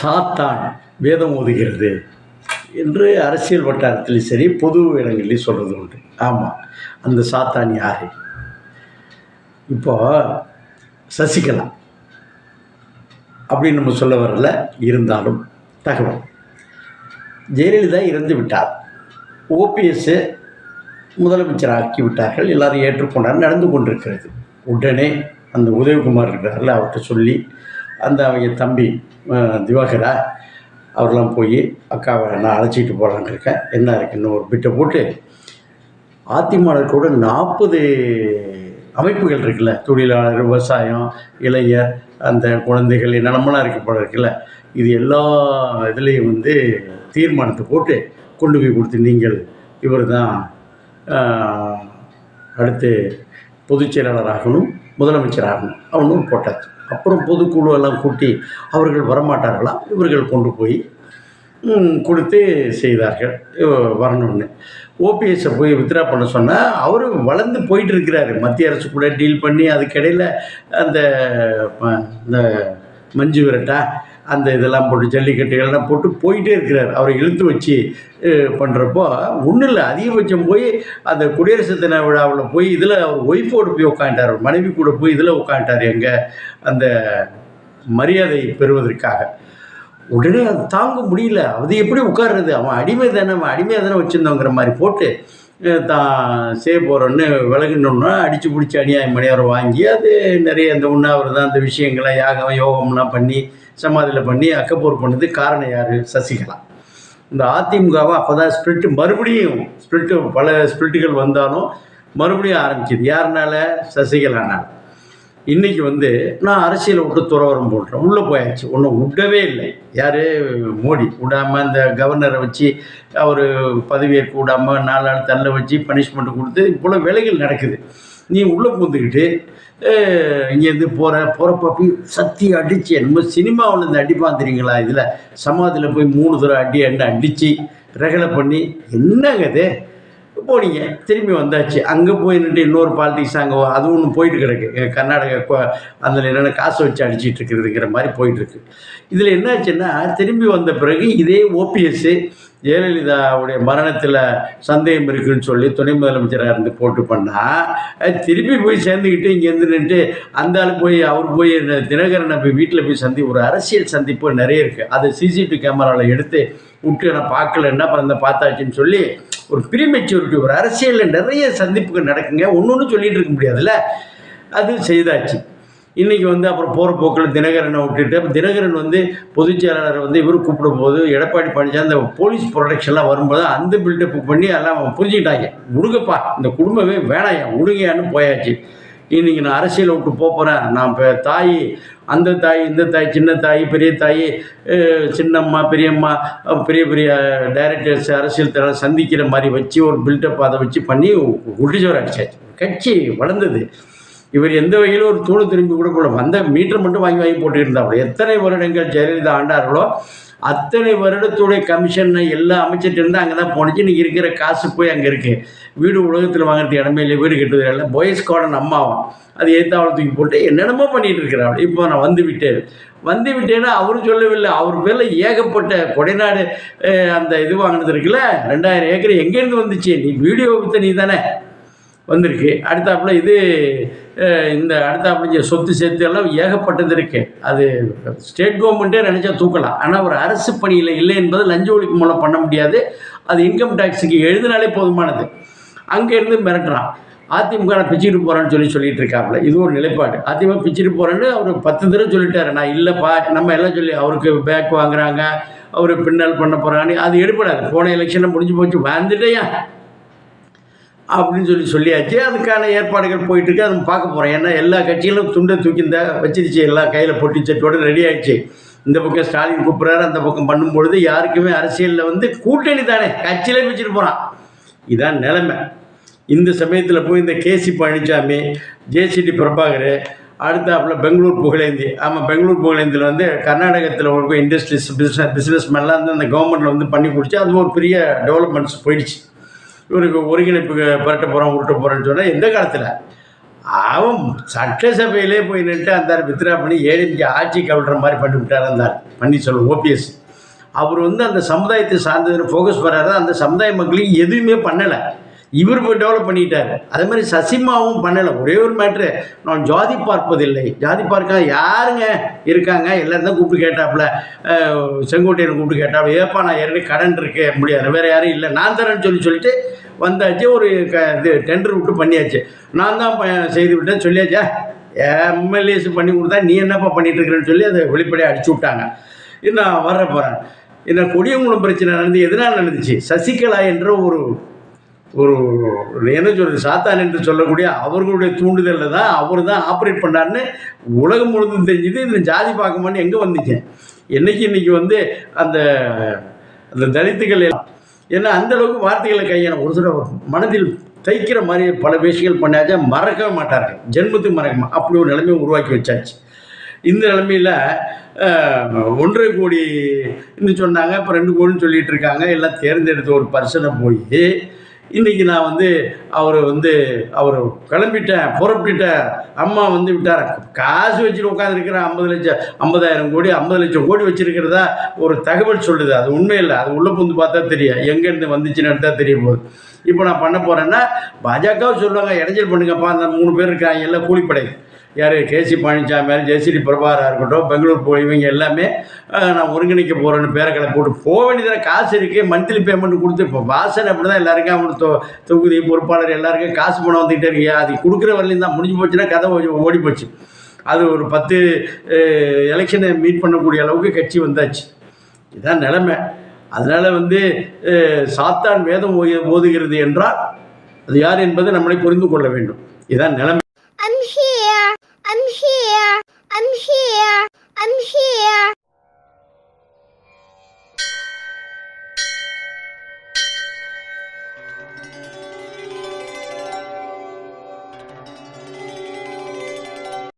சாத்தான் வேதம் ஓதுகிறது என்று அரசியல் வட்டாரத்திலையும் சரி பொது இடங்கள்லையும் சொல்கிறது உண்டு. ஆமாம், அந்த சாத்தான் யார்? இப்போ சசிகலா அப்படின்னு நம்ம சொல்ல வரல, இருந்தாலும் தகவல் ஜெயலலிதா இறந்து விட்டார், ஓபிஎஸ்ஸை முதலமைச்சர் ஆக்கி விட்டார்கள், எல்லாரும் ஏற்றுக்கொண்டார், நடந்து கொண்டிருக்கிறது. உடனே அந்த உதயகுமார் இருக்கிறார்கள், அவர்கிட்ட சொல்லி அந்த அவங்க தம்பி திவாகரா அவரெல்லாம் போய் அக்காவை நான் அழைச்சிட்டு போகலான்னு இருக்கேன், என்ன இருக்குன்னு ஒரு பிட்டை போட்டு அதிமுக கூட 40 அமைப்புகள் இருக்குல்ல, தொழிலாளர், விவசாயம், இளைஞர், அந்த குழந்தைகள் என்னென்னமெல்லாம் இருக்க போல இருக்குல்ல, இது எல்லா இதுலேயும் வந்து தீர்மானத்தை போட்டு கொண்டு போய் கொடுத்து நீங்கள் இவர் தான் அடுத்து பொதுச் செயலாளராகணும், முதலமைச்சராகணும் அவனும் போட்டாச்சு. அப்புறம் பொதுக்குழு எல்லாம் கூட்டி அவர்கள் வரமாட்டார்களா, இவர்கள் கொண்டு போய் கொடுத்து செய்தார்கள் வரணும்னு. ஓபிஎஸ்ஸை போய் வித்ரா பண்ண சொன்னால் அவர் வளர்ந்து போயிட்டு இருக்கிறாரு, மத்திய அரசு கூட டீல் பண்ணி அதுக்கிடையில் அந்த மஞ்சு விரட்டா அந்த இதெல்லாம் போட்டு ஜல்லிக்கட்டுகள்லாம் போட்டு போயிட்டே இருக்கிறார். அவரை இழுத்து வச்சு பண்ணுறப்போ ஒன்றும் இல்லை, அதிகபட்சம் போய் அந்த குடியரசு தின விழாவில் போய் இதில் அவர் ஒய்ஃபோடு போய் உட்காந்துட்டார், மனைவி கூட போய் இதில் உட்காந்துட்டார், எங்கே அந்த மரியாதை பெறுவதற்காக. உடனே அது தாங்க முடியல, அது எப்படி உட்கார்றது, அவன் அடிமை தானே, அவன் அடிமையாக தானே வச்சுருந்தோங்கிற மாதிரி போட்டு தான் செய்ய போகிறோன்னு விலகினோன்னா அடித்து பிடிச்சி அநியாயம் மணியாரை வாங்கி அது நிறைய அந்த உண்ணாவிரதம் அந்த விஷயங்களை யாகம் யோகம்லாம் பண்ணி சமாதியில் பண்ணி அக்கப்போர் பண்ணது காரணம் யார்? சசிகலா. இந்த அதிமுகவை அப்போ தான் ஸ்பிரிட்டு மறுபடியும் பல ஸ்பிரிட்டுகள் வந்தாலும் மறுபடியும் ஆரம்பிச்சிது. யாருனால? சசிகலானால். இன்றைக்கி வந்து நான் அரசியலை விட்டு துறவரம் போடுறேன், உள்ளே போயாச்சு, ஒன்றும் விடவே இல்லை. யார்? மோடி விடாமல் அந்த கவர்னரை வச்சு அவர் பதவியேற்க விடாமல் 4 நாள் தள்ள வச்சு பனிஷ்மெண்ட்டு கொடுத்து இவ்வளோ வேலைகள் நடக்குது. நீ உள்ளே பூந்துக்கிட்டு இங்கேருந்து போகிறப்ப சத்தி அடித்து நம்ம சினிமாவில் இருந்து அடிப்பான் தெரியுங்களா, இதில் சமாதியில் போய் 3 தடவை அடித்து ரகலை பண்ணி என்னங்க இது போனீங்க, திரும்பி வந்தாச்சு. அங்கே போய் நின்று இன்னொரு பாலிட்டிக்ஸ் அங்கே அது ஒன்று போயிட்டு கிடக்கு, கர்நாடகா அதில் என்னென்ன காசை வச்சு அடிச்சிட்டு இருக்கிறதுங்கிற மாதிரி போயிட்டுருக்கு. இதில் என்னாச்சுன்னா திரும்பி வந்த பிறகு இதே ஓபிஎஸ்ஸு ஜெயலலிதாவுடைய மரணத்தில் சந்தேகம் இருக்குதுன்னு சொல்லி துணை முதலமைச்சராக இருந்து போட்டு பண்ணால் திருப்பி போய் சேர்ந்துக்கிட்டு இங்கேருந்து நின்று அந்த ஆள் போய் அவர் போய் தினகரனை போய் வீட்டில் போய் ஒரு அரசியல் சந்திப்பு நிறைய இருக்குது. அதை சிசிடிவி கேமராவில் எடுத்து விட்டு நான் பார்க்கலன்னா அப்புறம் இந்த பார்த்தாச்சுன்னு சொல்லி ஒரு ப்ரீமெச்சூரிட்டி, ஒரு அரசியலில் நிறைய சந்திப்புகள் நடக்குங்க, ஒன்று சொல்லிகிட்டு இருக்க முடியாதுல்ல, அது செய்தாச்சு. இன்றைக்கி வந்து அப்புறம் போகிற போக்கில் தினகரனை விட்டுட்டு, அப்போ தினகரன் வந்து பொதுச் செயலாளரை வந்து இவர் கூப்பிடும் போது எடப்பாடி பழனிசாமி அந்த போலீஸ் ப்ரொடெக்ஷன்லாம் வரும்போது அந்த பில்டப் பண்ணி எல்லாம் புரிஞ்சுக்கிட்டாங்க, விடுங்கப்பா இந்த குடும்பமே வேணாயா விடுங்கயான்னு போயாச்சு. இன்றைக்கி நான் அரசியலை விட்டு போகிறேன், நான் இப்போ தாய் அந்த தாய் இந்த தாய் சின்ன தாய் பெரிய தாய் சின்னம்மா பெரியம்மா பெரிய பெரிய டைரக்டர்ஸ் அரசியல் தர சந்திக்கிற மாதிரி வச்சு ஒரு பில்டப் அதை வச்சு பண்ணி குட்டிச்சோர் அடிச்சாச்சு. கட்சி வளர்ந்தது. இவர் எந்த வகையிலும் ஒரு தூணு திரும்பி கூட போல வந்த மீட்டர் மட்டும் வாங்கி போட்டு இருந்தாப்புல. எத்தனை வருடங்கள் ஜெயலலிதா ஆண்டார்களோ அத்தனை வருடத்துடைய கமிஷனை எல்லா அமைச்சிட்டு இருந்தால் அங்கே தான் போனிச்சு. இன்றைக்கி இருக்கிற காசு போய் அங்கே இருக்குது. வீடு உலகத்தில் வாங்குறது இடமே இல்லை, வீடு கட்டுறது இல்லை. பாய்ஸ் கார்டன் அம்மாவும் அது ஏற்றாவளை தூக்கி போட்டு என்னென்னமோ பண்ணிகிட்டு இருக்கிறாள். இப்போ நான் வந்து விட்டேன்னா அவரும் சொல்லவில்லை, அவர் பேரில் ஏகப்பட்ட கொடைநாடு அந்த இது வாங்கினது இருக்குல்ல 2000 ஏக்கர் எங்கேருந்து வந்துச்சு? நீ வீடியோ வித்த நீ தானே வந்திருக்கு. அடுத்தாப்புல இது இந்த அடுத்தாப்புல சொத்து சேர்த்து எல்லாம் ஏகப்பட்டது இருக்குது. அது ஸ்டேட் கவர்மெண்ட்டே நினச்சா தூக்கலாம். ஆனால் ஒரு அரசு பணியில் இல்லை என்பது லஞ்ச ஒழிப்பு மூலம் பண்ண முடியாது. அது இன்கம் டேக்ஸுக்கு எழுதினாலே போதுமானது. அங்கேருந்து மிரட்டுறான். அதிமுக நான் பிச்சுட்டு போகிறேன்னு சொல்லிட்டு இருக்காப்புல. இது ஒரு நிலைப்பாடு. அதிமுக பிச்சுட்டு போகிறேன்னு அவர் 10 தடவை சொல்லிட்டாரு. நான் இல்லைப்பா நம்ம எல்லாம் சொல்லி அவருக்கு பேக் வாங்குறாங்க, அவர் பின்னல் பண்ண போகிறான்னு அது எடுப்படாது. போன எலெக்ஷனில் முடிஞ்சு போச்சு, வந்துட்டேயா அப்படின்னு சொல்லியாச்சு. அதுக்கான ஏற்பாடுகள் போயிட்டுருக்கு. அதை பார்க்க போகிறேன். ஏன்னா எல்லா கட்சிகளும் துண்டை தூக்கி வச்சிருச்சு, எல்லாம் கையில் பொட்டி சட்டோடு ரெடி ஆகிடுச்சு. இந்த பக்கம் ஸ்டாலின் கூப்பிட்றாரு, அந்த பக்கம் பண்ணும்பொழுது யாருக்குமே அரசியலில் வந்து கூட்டணி தானே, கட்சியிலே வச்சுட்டு போகிறான். இதான் நிலைமை. இந்த சமயத்தில் போய் இந்த கேசி பழனிசாமி, ஜேசிடி பிரபாகர், அடுத்தாப்புல பெங்களூர் புகழேந்தி. ஆமாம், பெங்களூர் புகழேந்தியில் வந்து கர்நாடகத்தில் ஒரு இண்டஸ்ட்ரீஸ் பிஸ்னஸ் மேன்லாம் வந்து அந்த கவர்மெண்ட்டில் வந்து பண்ணி கொடுத்து அது ஒரு பெரிய டெவலப்மெண்ட்ஸ் போயிடுச்சு. இவருக்கு ஒருங்கிணைப்பு பரட்ட போகிறோம் உருட்ட போகிறேன்னு சொன்னால் எந்த காலத்தில் அவன் சட்டசபையிலே போய் நின்று அந்த வித்ரா பண்ணி ஏடிஎம்கே ஆட்சி கவிழ்ற மாதிரி பண்ணி விட்டார் அந்த பன்னீர்செல்வம் ஓபிஎஸ். அவர் வந்து அந்த சமுதாயத்தை சார்ந்ததில் ஃபோக்கஸ் பண்ணுறாரு. அந்த சமுதாய மக்களுக்கு எதுவுமே பண்ணலை, இவர் இப்போ டெவலப் பண்ணிட்டார். அதே மாதிரி சசிமாவும் பண்ணலை. ஒரே ஒரு மேட்ரு, நான் ஜாதி பார்ப்பதில்லை. ஜாதி பார்க்க யாருங்க இருக்காங்க, எல்லாரும் தான் கூப்பிட்டு கேட்டாப்புல, செங்கோட்டையனை கூப்பிட்டு கேட்டாப்புல, ஏப்பா நான் ஏற்கனவே கடன் இருக்க முடியாது, வேறு யாரும் இல்லை, நான் தரேன்னு சொல்லிட்டு வந்தாச்சு. ஒரு இது டெண்டர் விட்டு பண்ணியாச்சு. நான் தான் செய்து விட்டேன்னு சொல்லியாச்சா, எம்எல்ஏஸ் பண்ணி கொடுத்தா நீ என்னப்பா பண்ணிட்டு இருக்கிறேன்னு சொல்லி அதை வெளிப்படையாக அடிச்சு விட்டாங்க. நான் வர போகிறேன். என்ன கொடியங்குளம் பிரச்சனை நடந்து எதனால் நடந்துச்சு? சசிகலா என்ற ஒரு ஒரு என்ன சொல்கிறது, சாத்தான் என்று சொல்லக்கூடிய அவர்களுடைய தூண்டுதலில் தான் அவர் தான் ஆப்ரேட் பண்ணார்னு உலகம் முழுதும் தெரிஞ்சுது. இந்த ஜாதி பார்க்க மாட்டேன் எங்கே வந்துச்சேன் இன்றைக்கி வந்து அந்த அந்த தலித்துகள் எல்லாம் ஏன்னா அந்தளவுக்கு வார்த்தைகளை கையான ஒரு சில மனதில் தைக்கிற மாதிரி பல விஷயங்கள் பண்ணாச்சா மறக்கவே மாட்டார்கள், ஜென்மத்துக்கு மறக்க அப்படி ஒரு நிலைமையை உருவாக்கி வச்சாச்சு. இந்த நிலைமையில் 1.5 கோடின்னு சொன்னாங்க, இப்போ 2 கோடின்னு சொல்லிகிட்டு இருக்காங்க. எல்லாம் தேர்ந்தெடுத்த ஒரு பர்சனை போய் இன்றைக்கி நான் வந்து அவர் கிளம்பிட்டேன், புறப்பட்டுட்டேன், அம்மா வந்து விட்டார், காசு வச்சுட்டு உட்காந்துருக்கிற 50,000 கோடி 50 லட்சம் கோடி வச்சுருக்கிறதா ஒரு தகவல் சொல்லுது. அது உண்மை இல்லை, அது உள்ளே புந்து பார்த்தா தெரியும், எங்கேருந்து வந்துச்சுன்னு எடுத்தால் தெரிய போகுது. இப்போ நான் பண்ண போகிறேன்னா பாஜகவும் சொல்லுவாங்க, இடைஞ்சல் பண்ணுங்கப்பா, அந்த 3 பேர் இருக்காங்க எல்லாம் கூலிப்படை, யார் கேசி பழனிசாமி, ஜெயஸ்ரீ பிரபாகரா இருக்கட்டும், பெங்களூர் போய் இவங்க எல்லாமே நான் ஒருங்கிணைக்க போகிறேன்னு பேரை கடை போட்டு போக வேண்டியதான, காசு இருக்குது, மந்த்லி பேமெண்ட் கொடுத்து. இப்போ வாசனை அப்படி தான் எல்லாருக்கும் அவனுக்கு தொகுதி பொறுப்பாளர் எல்லாருக்கும் காசு பணம் வந்துக்கிட்டே இருக்கு. அது கொடுக்குற வரலையும் தான் முடிஞ்சு போச்சுன்னா கதை ஓடி போச்சு. அது ஒரு 10 எலெக்ஷனை மீட் பண்ணக்கூடிய அளவுக்கு கட்சி வந்தாச்சு. இதுதான் நிலைமை. அதனால் வந்து சாத்தான் வேதம் ஓதுகிறது என்றால் அது யார் என்பதை நம்மளை புரிந்து கொள்ள வேண்டும். இதுதான் நிலைமை. I'm here.